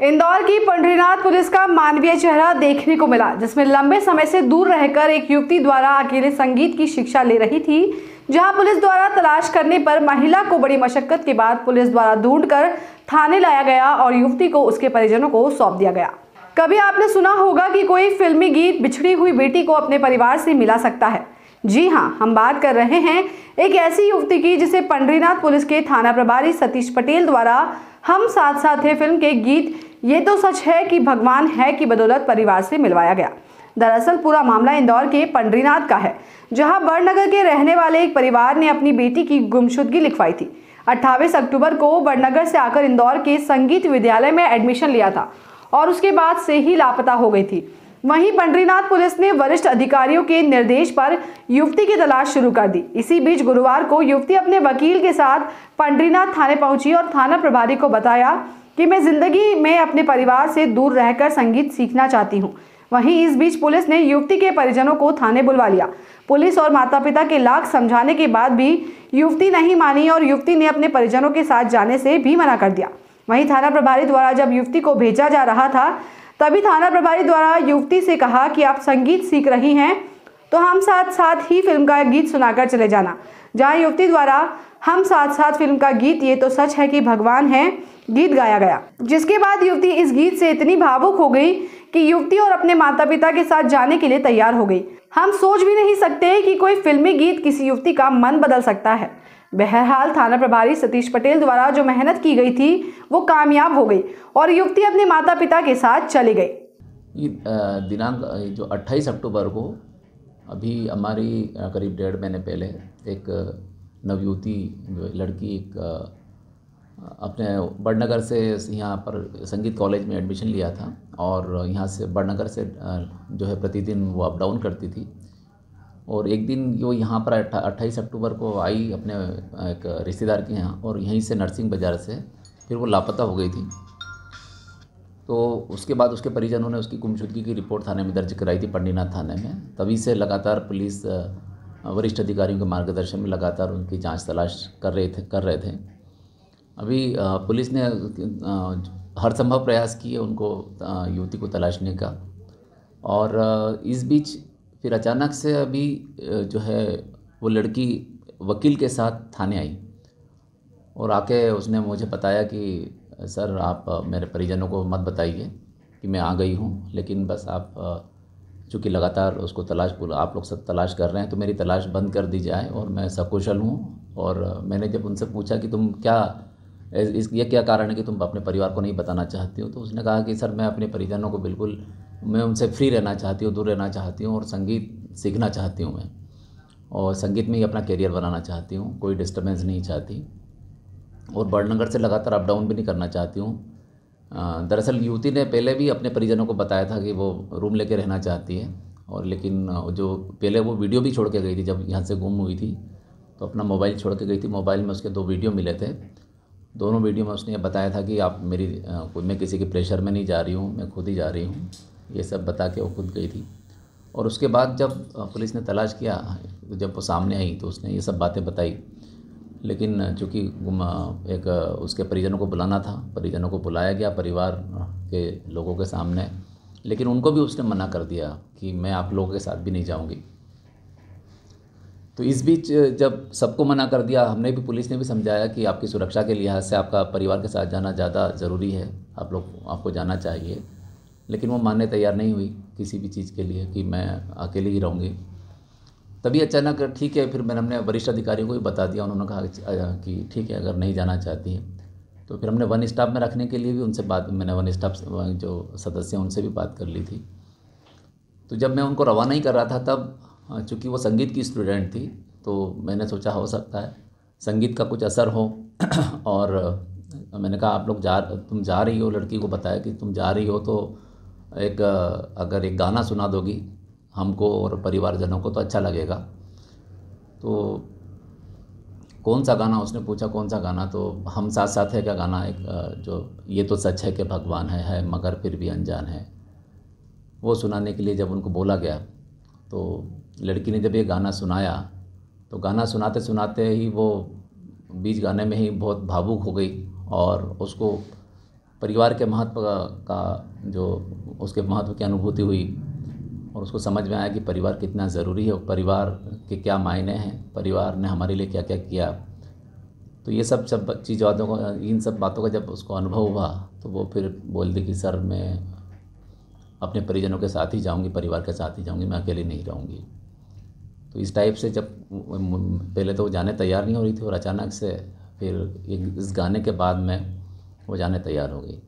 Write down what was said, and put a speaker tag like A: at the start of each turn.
A: इंदौर की पंढरीनाथ पुलिस का मानवीय चेहरा देखने को मिला, जिसमें लंबे समय से दूर रहकर एक युवती द्वारा अकेले संगीत की शिक्षा ले रही थी। जहां पुलिस द्वारा तलाश करने पर महिला को बड़ी मशक्कत के बाद पुलिस द्वारा ढूंढकर थाने लाया गया और युवती को उसके परिजनों को सौंप दिया गया। कभी आपने सुना होगा कि कोई फिल्मी गीत बिछड़ी हुई बेटी को अपने परिवार से मिला सकता है। जी हाँ, हम बात कर रहे हैं एक ऐसी युवती की जिसे पंढरीनाथ पुलिस के थाना प्रभारी सतीश पटेल द्वारा हम साथ साथ है फिल्म के गीत ये तो सच है कि भगवान है की बदौलत परिवार से मिलवाया गया। दरअसल पूरा मामला इंदौर के पंढरीनाथ का है, जहां बड़नगर के रहने वाले एक परिवार ने अपनी बेटी की गुमशुदगी लिखवाई थी। 28 अक्टूबर को बड़नगर से आकर इंदौर के संगीत विद्यालय में एडमिशन लिया था और उसके बाद से ही लापता हो गई थी। वहीं पंढरीनाथ पुलिस ने वरिष्ठ अधिकारियों के निर्देश पर युवती की तलाश शुरू कर दी। इसी बीच गुरुवार को युवती अपने वकील के साथ पंढरीनाथ थाने पहुंची और थाना प्रभारी को बताया कि मैं जिंदगी में अपने परिवार से दूर रहकर संगीत सीखना चाहती हूं। वहीं इस बीच पुलिस ने युवती के परिजनों को थाने बुलवा लिया। पुलिस और माता पिता के लाख समझाने के बाद भी युवती नहीं मानी और युवती ने अपने परिजनों के साथ जाने से भी मना कर दिया। वहीं थाना प्रभारी द्वारा जब युवती को भेजा जा रहा था, तभी थाना प्रभारी द्वारा युवती से कहा कि आप संगीत सीख रही हैं तो हम साथ साथ ही फिल्म का गीत सुनाकर चले जाना। जहां युवती द्वारा हम साथ साथ फिल्म का गीत ये तो सच है कि भगवान है गीत गाया गया, जिसके बाद युवती इस गीत से इतनी भावुक हो गई कि युवती और अपने माता पिता के साथ जाने के लिए तैयार हो गई। हम सोच भी नहीं सकते कि कोई फिल्मी गीत किसी युवती का मन बदल सकता है। बहरहाल थाना प्रभारी सतीश पटेल द्वारा जो मेहनत की गई थी वो कामयाब हो गई और युवती अपने माता पिता के साथ चली गई।
B: दिनांक जो 28 अक्टूबर को अभी हमारी करीब 1.5 महीने पहले एक नवयुवती लड़की एक अपने बड़नगर से यहाँ पर संगीत कॉलेज में एडमिशन लिया था और यहाँ से बड़नगर से जो है प्रतिदिन वो अप डाउन करती थी। और एक दिन वो यहाँ पर 28 अक्टूबर को आई अपने एक रिश्तेदार के यहाँ और यहीं से नरसिंह बाज़ार से फिर वो लापता हो गई थी। तो उसके बाद उसके परिजनों ने उसकी गुमशुदगी की रिपोर्ट थाने में दर्ज कराई थी, पंढरीनाथ थाने में। तभी से लगातार पुलिस वरिष्ठ अधिकारियों के मार्गदर्शन में लगातार उनकी जांच तलाश कर रहे थे। अभी पुलिस ने हर संभव प्रयास किए उनको युवती को तलाशने का और इस बीच फिर अचानक से अभी जो है वो लड़की वकील के साथ थाने आई और आके उसने मुझे बताया कि सर आप मेरे परिजनों को मत बताइए कि मैं आ गई हूँ, लेकिन बस आप चूँकि लगातार उसको आप लोग सब तलाश कर रहे हैं तो मेरी तलाश बंद कर दी जाए और मैं सकुशल हूँ। और मैंने जब उनसे पूछा कि तुम ये क्या कारण है कि तुम अपने परिवार को नहीं बताना चाहती हो, तो उसने कहा कि सर मैं अपने परिजनों को बिल्कुल मैं उनसे फ्री रहना चाहती हूँ, दूर रहना चाहती हूँ और संगीत सीखना चाहती हूँ मैं और संगीत में ही अपना करियर बनाना चाहती हूँ, कोई डिस्टर्बेंस नहीं चाहती और बड़नगर से लगातार अप डाउन भी नहीं करना चाहती हूँ। दरअसल युवती ने पहले भी अपने परिजनों को बताया था कि वो रूम लेके रहना चाहती है और लेकिन जो पहले वो वीडियो भी छोड़ के गई थी जब यहाँ से गुम हुई थी, तो अपना मोबाइल छोड़ के गई थी। मोबाइल में उसके 2 वीडियो मिले थे। दोनों वीडियो में उसने बताया था कि आप मैं किसी के प्रेशर में नहीं जा रही हूँ, मैं खुद ही जा रही हूँ, ये सब बता के वो खुद गई थी। और उसके बाद जब पुलिस ने तलाश किया, जब वो सामने आई तो उसने ये सब बातें बताई, लेकिन चूँकि एक उसके परिजनों को बुलाना था, परिजनों को बुलाया गया परिवार के लोगों के सामने, लेकिन उनको भी उसने मना कर दिया कि मैं आप लोगों के साथ भी नहीं जाऊँगी। तो इस बीच जब सबको मना कर दिया, हमने भी पुलिस ने भी समझाया कि आपकी सुरक्षा के लिहाज से आपका परिवार के साथ जाना ज़्यादा ज़रूरी है, आपको जाना चाहिए, लेकिन वो मानने तैयार नहीं हुई किसी भी चीज़ के लिए कि मैं अकेले ही रहूँगी। तभी अचानक ठीक है, फिर मैंने अपने वरिष्ठ अधिकारियों को भी बता दिया। उन्होंने कहा कि ठीक है, अगर नहीं जाना चाहती है तो फिर हमने 1 स्टाफ में रखने के लिए भी उनसे मैंने 1 स्टाफ जो सदस्य हैं उनसे भी बात कर ली थी। तो जब मैं उनको रवाना ही कर रहा था तब चूँकि वो संगीत की स्टूडेंट थी तो मैंने सोचा हो सकता है संगीत का कुछ असर हो और मैंने कहा तुम जा रही हो, लड़की को बताया कि तुम जा रही हो तो अगर एक गाना सुना दोगी हमको और परिवारजनों को तो अच्छा लगेगा। तो कौन सा गाना, उसने पूछा कौन सा गाना, तो हम साथ साथ है क्या गाना, एक जो ये तो सच है कि भगवान है मगर फिर भी अनजान है, वो सुनाने के लिए जब उनको बोला गया तो लड़की ने जब ये गाना सुनाया तो गाना सुनाते सुनाते ही वो बीच गाने में ही बहुत भावुक हो गई और उसको परिवार के महत्व का जो उसके महत्व की अनुभूति हुई और उसको समझ में आया कि परिवार कितना ज़रूरी है और परिवार के क्या मायने हैं, परिवार ने हमारे लिए क्या क्या किया। तो ये सब इन सब बातों का जब उसको अनुभव हुआ तो वो फिर बोल दी कि सर मैं अपने परिजनों के साथ ही जाऊंगी, परिवार के साथ ही जाऊंगी, मैं अकेले नहीं रहूंगी। तो इस टाइप से जब पहले तो वो जाने तैयार नहीं हो रही थी और अचानक से फिर इस गाने के बाद में वो जाने तैयार हो गई।